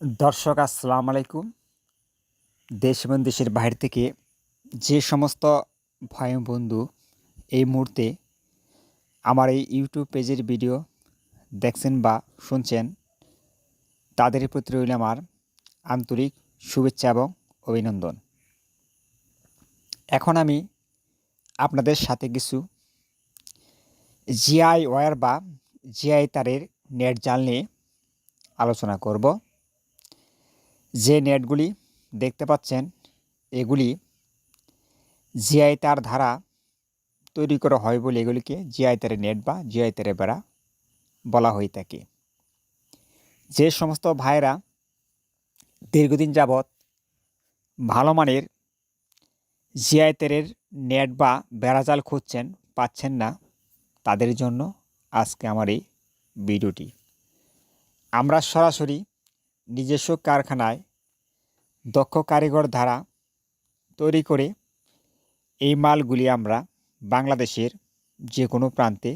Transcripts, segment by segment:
দর্শক আসসালামু আলাইকুম। দেশ এবং দেশের বাইরে থেকে যে সমস্ত ভাই ও বন্ধু এই মুহূর্তে আমার এই ইউটিউব পেজের ভিডিও দেখছেন বা শুনছেন, তাদের প্রতি রইল আমার আন্তরিক শুভেচ্ছা এবং অভিনন্দন। এখন আমি আপনাদের সাথে কিছু জিআই ওয়্যার বা জিআই তারের নেট জাল নিয়ে আলোচনা করব। যে নেটগুলি দেখতে পাচ্ছেন এগুলি জিআই তার দ্বারা তৈরি করা হয় বলে এগুলিকে জিআই তারের নেট বা জিআই তারের বেড়া বলা হয়ে থাকে। যে সমস্ত ভাইরা দীর্ঘদিন যাবৎ ভালো মানের জিআই তারের নেট বা বেড়াজাল খুঁজছেন, পাচ্ছেন না, তাদের জন্য আজকে আমার এই ভিডিওটি। আমরা সরাসরি নিজস্ব কারখানায় দক্ষ কারিগর দ্বারা তৈরি করে এই মালগুলি আমরা বাংলাদেশের যে কোনো প্রান্তে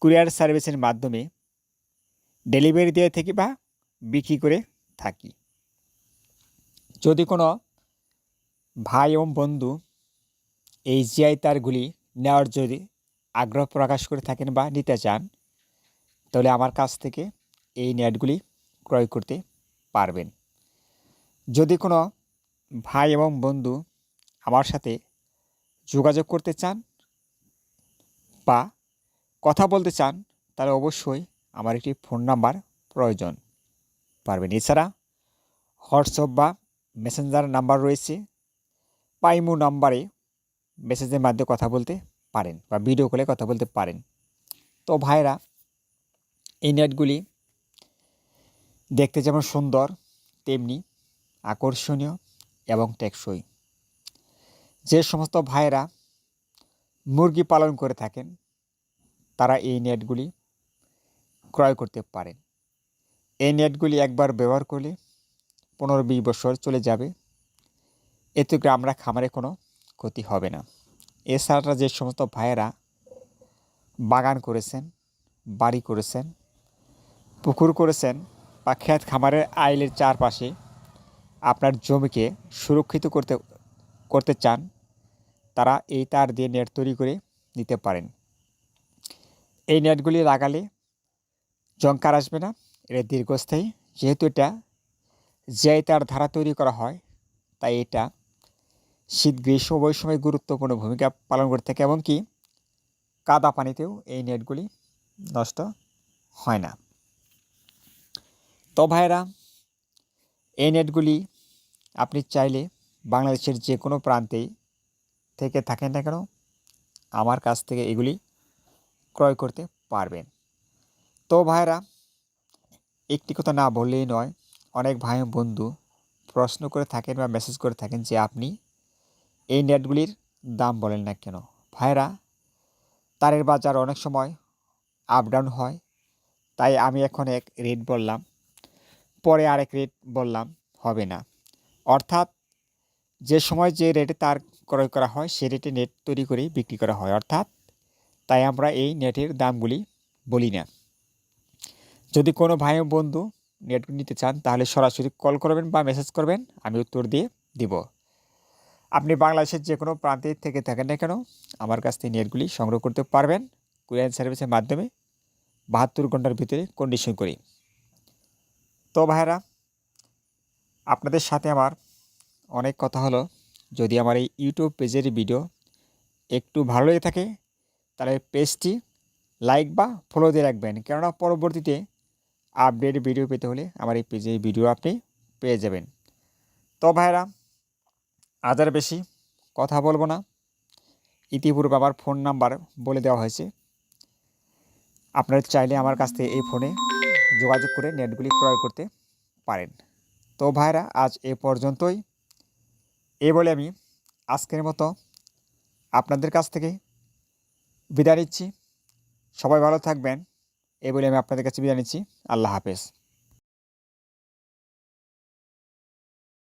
কুরিয়ার সার্ভিসের মাধ্যমে ডেলিভারি দিয়ে থাকি বা বিক্রি করে থাকি। যদি কোনো ভাই এবং বন্ধু এই জিআই তারগুলি নেওয়ার যদি আগ্রহ প্রকাশ করে থাকেন বা নিতে চান, তাহলে আমার কাছ থেকে এই নেটগুলি ক্রয় করতে পারবেন। যদি কোনো ভাই এবং বন্ধু আমার সাথে যোগাযোগ করতে চান বা কথা বলতে চান, তাহলে অবশ্যই আমার একটি ফোন নাম্বার প্রয়োজন পারবেন। এছাড়া হোয়াটসঅ্যাপ বা মেসেঞ্জার নাম্বার রয়েছে, পাইমো নাম্বারে মেসেজের মাধ্যমে কথা বলতে পারেন বা ভিডিও কলে কথা বলতে পারেন। তো ভাইরা, এই নেটগুলি দেখতে যেমন সুন্দর তেমনি আকর্ষণীয় এবং টেকসই। যে সমস্ত ভাইরা মুরগি পালন করে থাকেন তারা এই নেটগুলি ক্রয় করতে পারেন। এই নেটগুলি একবার ব্যবহার করলে 15-20 বছর চলে যাবে, এতে করে আমরা খামারে কোনো ক্ষতি হবে না। এছাড়া যে সমস্ত ভাইয়েরা বাগান করেছেন, বাড়ি করেছেন, পুকুর করেছেন বা ক্ষেত খামারের আইলের চারপাশে আপনার জমিকে সুরক্ষিত করতে চান, তারা এই তার দিয়ে নেট তৈরি করে নিতে পারেন। এই নেটগুলি লাগালে জংকার আসবে না, এটা দীর্ঘস্থায়ী। যেহেতু এটা জিআই তার ধারা তৈরি করা হয়, তাই এটা শীত গ্রীষ্ম উভয় সময় গুরুত্বপূর্ণ ভূমিকা পালন করে থাকে, এমনকি কাদা পানিতেও এই নেটগুলি নষ্ট হয় না। তো ভাইরা, এই নেটগুলি আপনি চাইলে বাংলাদেশের যে কোনো প্রান্তেই থেকে থাকেন না কেন, আমার কাছ থেকে এগুলি ক্রয় করতে পারবেন। তো ভাইরা, একটি কথা না বললেই নয়, অনেক ভাই বন্ধু প্রশ্ন করে থাকেন বা মেসেজ করে থাকেন যে আপনি এই নেটগুলির দাম বলেন না কেন। ভাইরা, তারের বাজার অনেক সময় আপ ডাউন হয়, তাই আমি এখন এক রেট বললাম, পরে আরেক রেট বললাম, হবে না। অর্থাৎ যে সময় যে রেটে তার ক্রয় করা হয় সে রেটে নেট তৈরি করে বিক্রি করা হয়, অর্থাৎ তাই আমরা এই নেটের দামগুলি বলি না। যদি কোনো ভাই বন্ধু নেট নিতে চান তাহলে সরাসরি কল করবেন বা মেসেজ করবেন, আমি উত্তর দিয়ে দিব। আপনি বাংলাদেশের যে কোনো প্রান্তে থেকে থাকেন না কেন, আমার কাছ থেকে নেটগুলি সংগ্রহ করতে পারবেন কুরিয়ার সার্ভিসের মাধ্যমে 72 ঘন্টার ভিতরে কন্ডিশন করি। তো ভাইরা, আপনাদের সাথে আমার অনেক কথা হলো। যদি আমার এই ইউটিউব পেজের ভিডিও একটু ভালো লেগে থাকে তাহলে পেজটি লাইক বা ফলো দিয়ে রাখবেন, কেননা পরবর্তীতে আপডেট ভিডিও পেতে হলে আমার এই পেজে ভিডিও আপনি পেয়ে যাবেন। তো ভাইরা, আজ আর বেশি কথা বলবো না। ইতিপূর্বে আমার ফোন নাম্বার বলে দেওয়া হয়েছে, আপনারা চাইলে আমার কাছ থেকে এই ফোনে যোগাযোগ করে নেটগুলি ক্রয় করতে পারেন। তো ভাইরা, আজ এ পর্যন্তই। এই বলে আমি আজকের মতো আপনাদের কাছ থেকে বিদায় নিচ্ছি। সবাই ভালো থাকবেন, এই বলে আমি আপনাদের কাছে বিদায় নিচ্ছি। আল্লাহ হাফেজ।